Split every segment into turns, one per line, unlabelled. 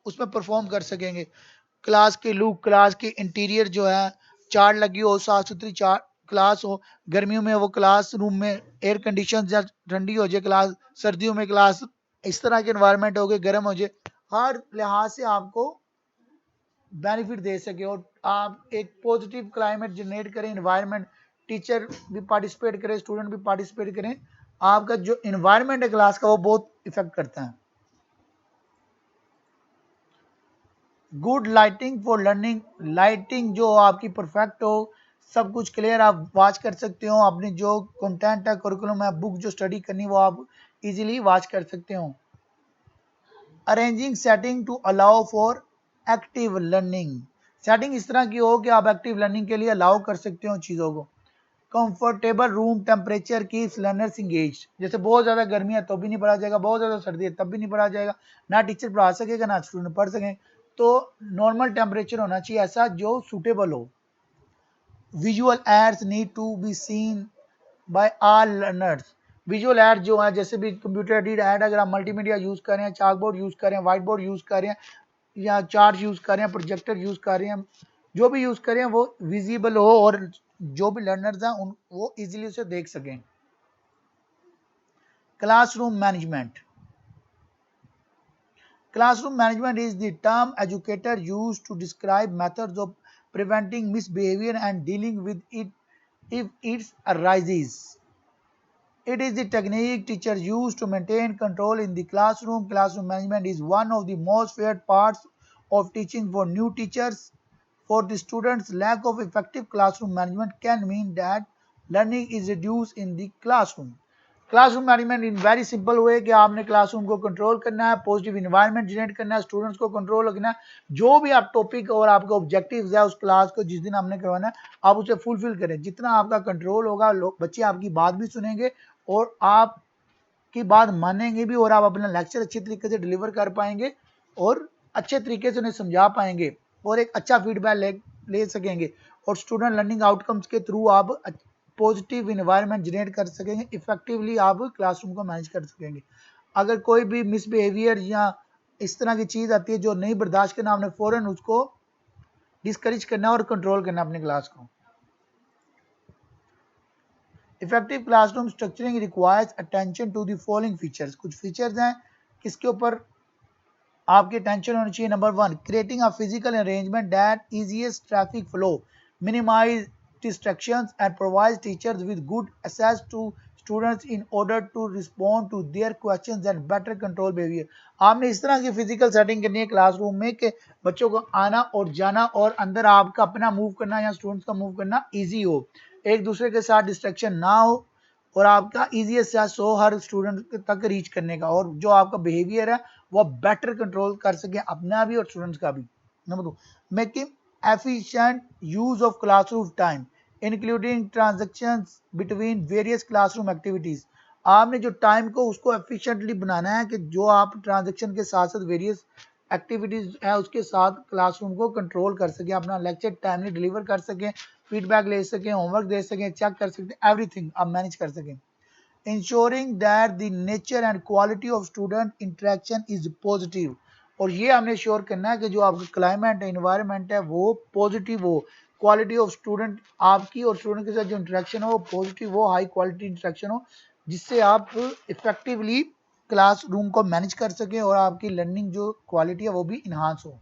उसमें परफॉर्म कर सकेंगे। क्लास के लुक, क्लास के इंटीरियर जो है, चार्ट लगी हो, साफ सुथरी चार्ट क्लास हो, गर्मियों में वो क्लास रूम में एयर कंडीशन या ठंडी हो जाए क्लास, सर्दियों में क्लास इस तरह के एनवायरनमेंट हो गए, गर्म हो जाए, हर लिहाज से आपको बेनिफिट दे सके और आप एक पॉजिटिव क्लाइमेट जनरेट करें, एनवायरनमेंट, टीचर भी पार्टिसिपेट करें, स्टूडेंट भी पार्टिसिपेट करें। आपका जो एनवायरनमेंट है क्लास का वो बहुत इफेक्ट करता है। Good lighting for learning, lighting जो आपकी परफेक्ट हो, सब कुछ क्लियर आप वॉच कर सकते हो, अपनी जो कंटेंट है, करिकुलम है, बुक जो स्टडी करनी वो आप इजीली वॉच कर सकते हो। Arranging setting to allow for active learning, setting इस तरह की हो कि आप एक्टिव लर्निंग के लिए अलाउ कर सकते हो चीज़ों को। Comfortable room temperature keeps learners engage, जैसे बहुत ज़्यादा गर्मी है तो भी नहीं पढ़ा जाएगा, बहुत ज़्यादा सर्दी है तब भी नहीं पढ़ा जाएगा, ना टीचर पढ़ा सकेगा ना स्टूडेंट पढ़ सकें। तो नॉर्मल टेम्परेचर होना चाहिए ऐसा जो सूटेबल हो। Visual aids need to be seen by all learners, visual aid जो है, जैसे भी कंप्यूटर एडेड ऐड, अगर आप मल्टीमीडिया यूज़ कर रहे हैं, चार्ट बोर्ड यूज़ कर रहे हैं, व्हाइट बोर्ड यूज़ कर रहे हैं, या चार्ट यूज़ कर रहे हैं, प्रोजेक्टर यूज़ कर रहे हैं, जो भी यूज़ करें वो विजिबल हो और जो भी लर्नर्स हैं उन वो इजीली उसे देख सकें। Classroom management, classroom management is the term educator use to describe methods of preventing misbehavior and dealing with it if it arises. It is the technique teachers use to maintain control in the classroom. Classroom management is one of the most feared parts of teaching for new teachers. For the students, lack of effective classroom management can mean that learning is reduced in the classroom. Classroom management in very simple way कि आपने classroom को control करना है, positive environment generate करना है, students को control रखना है, जो भी आप टॉपिक और आपका ऑब्जेक्टिव्स है उस क्लास को जिस दिन आपने करवाना है आप उसे फुलफिल करें। जितना आपका कंट्रोल होगा बच्चे आपकी बात भी सुनेंगे और आपकी बात मानेंगे भी और आप अपना लेक्चर अच्छे तरीके से डिलीवर कर पाएंगे और अच्छे तरीके से उन्हें समझा पाएंगे और एक अच्छा फीडबैक ले सकेंगे और स्टूडेंट लर्निंग आउटकम्स के थ्रू आप पॉजिटिव इन्वायरमेंट जनरेट कर सकेंगे, इफेक्टिवली आप क्लासरूम को मैनेज कर सकेंगे। अगर कोई भी मिसबिहेवियर या इस तरह की चीज़ आती है जो नहीं बर्दाश्त करना, आपने फ़ौरन उसको डिस्करेज करना और कंट्रोल करना अपने क्लास को। Effective classroom structuring requires attention to the following features, कुछ फीचर्स हैं किसके ऊपर आपकी अटेंशन होनी चाहिए। Number 1, creating a physical arrangement that eases traffic flow, minimize distractions and provides teachers with good access to students in order to respond to their questions and better control behavior। आपने इस तरह की physical setting करनी है classroom में कि बच्चों को आना और जाना और अंदर आपका अपना मूव करना या स्टूडेंट्स का मूव करना इजी हो, एक दूसरे के साथ डिस्ट्रैक्शन ना हो और आपका इजी एक्सेस हो हर स्टूडेंट तक रीच करने का और जो आपका बिहेवियर है वो बेटर कंट्रोल कर सके अपना भी और स्टूडेंट्स का भी। Number 2, making efficient use of classroom time including transactions between various classroom activities। आपने जो टाइम को उसको एफिशिएंटली बनाना है कि जो आप ट्रांजेक्शन के साथ साथ वेरियस एक्टिविटीज है उसके साथ क्लासरूम को कंट्रोल कर सकें, अपना लेक्चर टाइमली डिलीवर कर सकें, फीडबैक ले सकें, होमवर्क दे सकें, चेक कर सकें, एवरीथिंग आप मैनेज कर सकें। ensuring that the nature and quality of student interaction is positive, और ये हमने श्योर करना है कि जो आपका क्लाइमेट है, इन्वायरमेंट है वो पॉजिटिव हो, क्वालिटी ऑफ स्टूडेंट आपकी और स्टूडेंट के साथ जो इंटरेक्शन हो पॉजिटिव हो, हाई क्वालिटी इंटरेक्शन हो जिससे आप इफेक्टिवली क्लासरूम को मैनेज कर सकें और आपकी लर्निंग जो क्वालिटी है वो भी इन्हांस हो।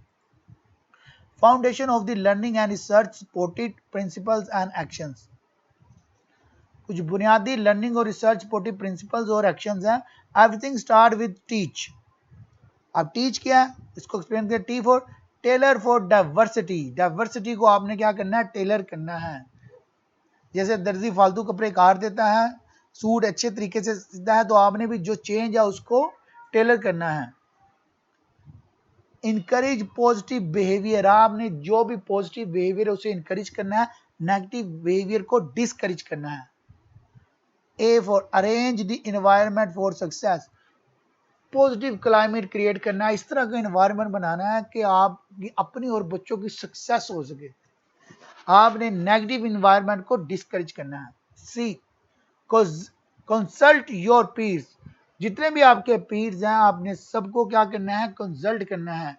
Foundation of the learning and research supported principles and actions, कुछ बुनियादी लर्निंग और रिसर्च सपोर्टिव प्रिंसिपल्स और एक्शंस हैं। एवरीथिंग स्टार्ट विद टीच, अब टीच क्या है इसको एक्सप्लेन करें। T for tailor for diversity, diversity को आपने क्या करना है, टेलर करना है। जैसे दर्जी फालतू कपड़े काट देता है, सूट अच्छे तरीके से सीधा है, तो आपने भी जो चेंज है उसको टेलर करना है। इनकरेज पॉजिटिव बिहेवियर, आपने जो भी पॉजिटिव बिहेवियर है उसे इनकरेज करना है, नेगेटिव बिहेवियर को डिस्करेज करना है। A for arrange the environment for success, positive climate create करना है, इस तरह का एनवायरनमेंट बनाना है कि आप अपनी और बच्चों की सक्सेस हो सके, आपने नेगेटिव एनवायरनमेंट को डिस्करेज करना है। सी, कंसल्ट योर पीयर्स, जितने भी आपके पीयर्स हैं आपने सबको क्या करना है, कंसल्ट करना है,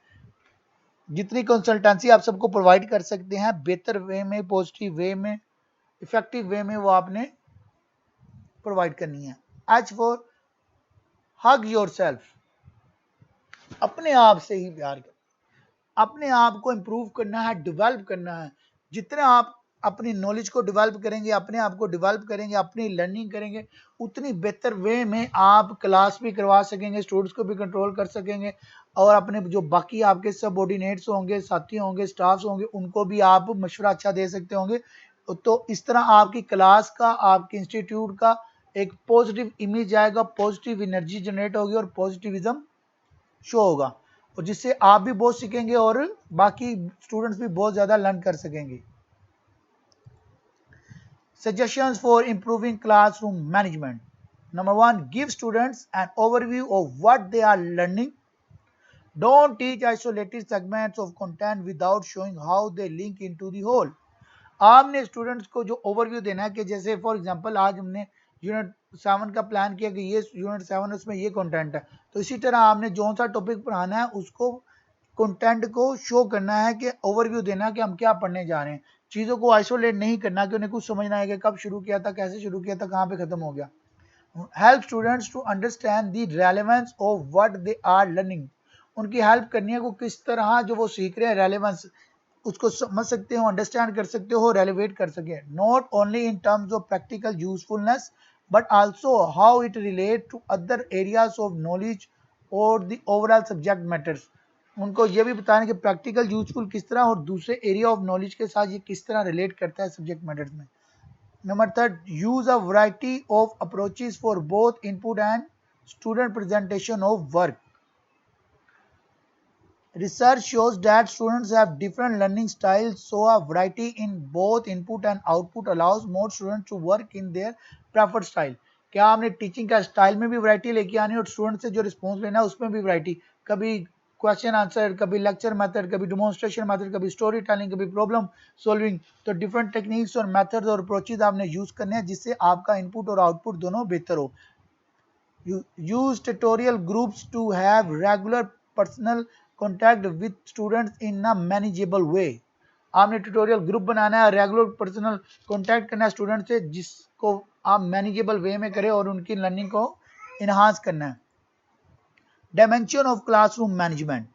जितनी कंसल्टेंसी आप सबको प्रोवाइड कर सकते हैं बेहतर वे में, पॉजिटिव वे में, इफेक्टिव वे में वो आपने प्रोवाइड करनी है। एच फॉर हग योरसेल्फ, अपने आप से ही प्यार कर, अपने आप को इम्प्रूव करना है, डेवलप करना है। जितना आप अपनी नॉलेज को डेवलप करेंगे, अपने आप को डेवलप करेंगे, अपनी लर्निंग करेंगे, उतनी बेहतर वे में आप क्लास भी करवा सकेंगे, स्टूडेंट्स को भी कंट्रोल कर सकेंगे, और अपने जो बाकी आपके सबऑर्डिनेट्स होंगे, साथी होंगे, स्टाफ्स होंगे, उनको भी आप मशवरा अच्छा दे सकते होंगे। तो इस तरह आपकी क्लास का, आपके इंस्टीट्यूट का एक पॉजिटिव इमेज आएगा, पॉजिटिव एनर्जी जनरेट होगी और पॉजिटिविज्म शो होगा, और जिससे आप भी बहुत सीखेंगे और बाकी स्टूडेंट्स भी बहुत ज़्यादा लर्न कर सकेंगे। Suggestions for improving classroom management. Number 1, give students an overview of what they are learning. Don't teach isolated segments of content without showing how they link into the whole. आपने students को जो overview देना है कि जैसे for example आज हमने unit 7 का प्लान किया कि ये यूनिट 7 उसमें ये कंटेंट है, तो इसी तरह आपने जो सा टॉपिक पढ़ाना है उसको कंटेंट को शो करना है, कि ओवरव्यू देना कि हम क्या पढ़ने जा रहे हैं। चीज़ों को आइसोलेट नहीं करना कि उन्हें कुछ समझना है कि कब शुरू किया था, कैसे शुरू किया था, कहाँ पे ख़त्म हो गया। Help students to understand the relevance of what they are learning, उनकी हेल्प करनी है को किस तरह जो वो सीख रहे हैं रेलेवेंस उसको समझ सकते हो, अंडरस्टैंड कर सकते हो, रेलिवेट कर सके। Not only in terms of practical usefulness but also how it relate to other areas of knowledge और द ओवरऑल सब्जेक्ट मैटर्स। उनको ये भी बताना कि प्रैक्टिकल यूजफुल किस तरह और दूसरे एरिया ऑफ नॉलेज के साथ ये किस तरह रिलेट करता है सब्जेक्ट मैटर्स में। Number 3, use a variety of approaches for both input and student presentation of work. Research shows that students have different learning styles, so a variety in both input and output allows more students to work in their preferred style. क्या आपने teaching का style में भी variety लेके आनी है और student से जो रिस्पॉन्स लेना है उसमें भी वैरायटी, कभी क्वेश्चन आंसर, कभी लेक्चर मेथड, कभी डेमोन्स्ट्रेशन मेथड, कभी स्टोरी टेलिंग, कभी प्रॉब्लम सॉल्विंग। तो डिफरेंट टेक्निक्स और मेथड्स और अप्रोचेज आपने यूज करने हैं जिससे आपका इनपुट और आउटपुट दोनों बेहतर हो। Use tutorial groups to have regular personal contact with students in a manageable way. आपने ट्यूटोरियल ग्रुप बनाना है, रेगुलर पर्सनल कॉन्टैक्ट करना है स्टूडेंट से, जिसको आप मैनेजेबल वे में करें और उनकी लर्निंग को इनहांस करना है। डायमेंशन ऑफ क्लासरूम मैनेजमेंट,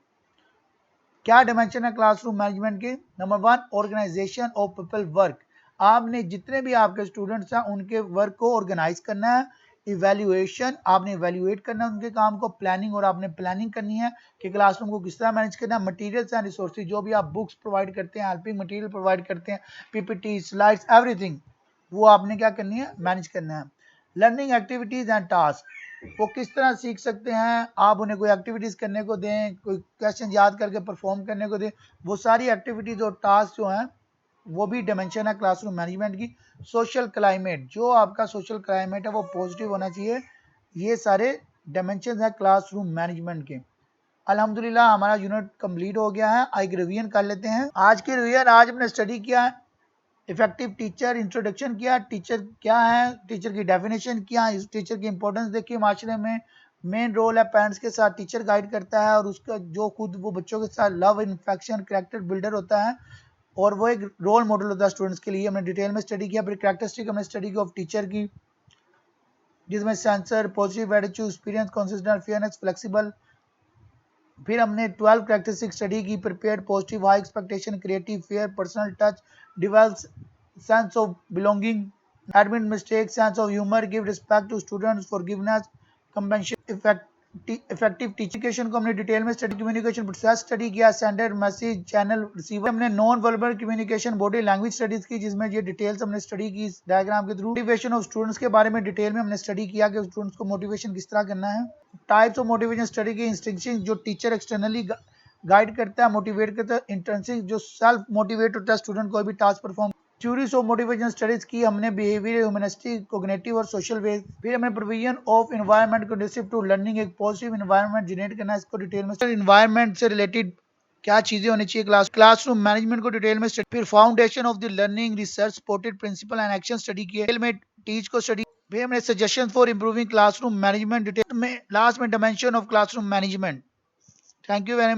क्या डायमेंशन है क्लासरूम मैनेजमेंट के? Number 1, organisation of people work. आपने जितने भी आपके स्टूडेंट्स हैं उनके वर्क को ऑर्गेनाइज करना है। इवैल्यूएशन, आपने इवैल्यूएट करना है उनके काम को। प्लानिंग, और आपने प्लानिंग करनी है कि क्लासरूम को किस तरह मैनेज करना है। मटेरियल्स एंड रिसोर्सेज, जो भी आप बुक्स प्रोवाइड करते हैं, हेल्पिंग मटेरियल प्रोवाइड करते हैं, पीपीटी, स्लाइड्स, एवरीथिंग, वो आपने क्या करनी है? मैनेज करना है। लर्निंग एक्टिविटीज एंड टास्क, वो किस तरह सीख सकते हैं, आप उन्हें कोई एक्टिविटीज करने को दें, कोई क्वेश्चन याद करके परफॉर्म करने को दें, वो सारी एक्टिविटीज और टास्क जो हैं वो भी डायमेंशन है क्लासरूम मैनेजमेंट की। सोशल क्लाइमेट, जो आपका सोशल क्लाइमेट है वो पॉजिटिव होना चाहिए। ये सारे डायमेंशन है क्लासरूम मैनेजमेंट के। अल्हम्दुलिल्लाह हमारा यूनिट कंप्लीट हो गया है। आइए रिवीजन कर लेते हैं। आज की रिवीजन, आज हमने स्टडी किया है इफेक्टिव टीचर, इंट्रोडक्शन किया, टीचर क्या है, टीचर की डेफिनेशन किया, इस टीचर की इंपॉर्टेंस देखी माशरे में। मेन रोल है पेरेंट्स के साथ टीचर गाइड करता है, और उसका जो खुद वो बच्चों के साथ लव इन्फेक्शन कैरेक्टर बिल्डर होता है और वो एक रोल मॉडल होता है स्टूडेंट्स के लिए। हमने डिटेल में स्टडी किया। फिर कैरेक्टरिस्टिक हमने स्टडी की ऑफ टीचर की, जिसमें sensor, positive attitude, experience, consistent, fairness, flexible. फिर हमने 12 कैरेक्टरिस्टिक स्टडी की। Prepared, positive, high expectation, creative, fair, personal touch, develops sense of belonging, admit mistake, sense of humour, give respect to students, forgiveness, compassion, effective teaching को हमने detail में study. Communication process study किया, sender, message, channel, receiver. हमने non verbal communication, body language studies की, जिसमें ये details हमने study की डायग्राम के थ्रू। मोटिवेशन ऑफ स्टूडेंट्स के बारे में डिटेल में हमने स्टडी किया कि स्टूडेंट्स को मोटिवेशन किस तरह करना है। टाइप्स ऑफ मोटिवेशन स्टडी की, इंस्ट्रक्शन जो टीचर एक्सटर्नली गाइड करता है, मोटिवेट करता है, इंट्रिंसिक जो सेल्फ मोटिवेट होता है स्टूडेंट कोई भी task perform. Theories of motivation studies की हमने, बिहेवियर, ह्यूमनिस्टिक, कोग्निटिव और सोशल वे। फिर हमने provision of environment conducive to learning, एक पॉजिटिव एनवायरनमेंट जनरेट करना, इसको डिटेल में। एनवायरनमेंट से रिलेटेड क्या चीजें होनी चाहिए क्लासरूम मैनेजमेंट को डिटेल में स्टडी। फिर foundation of the learning, research supported principle and action study किए, डिटेल में टीच को स्टडी। फिर हमने suggestion for improving classroom management detail में। लास्ट में dimension of classroom management. Thank you very much.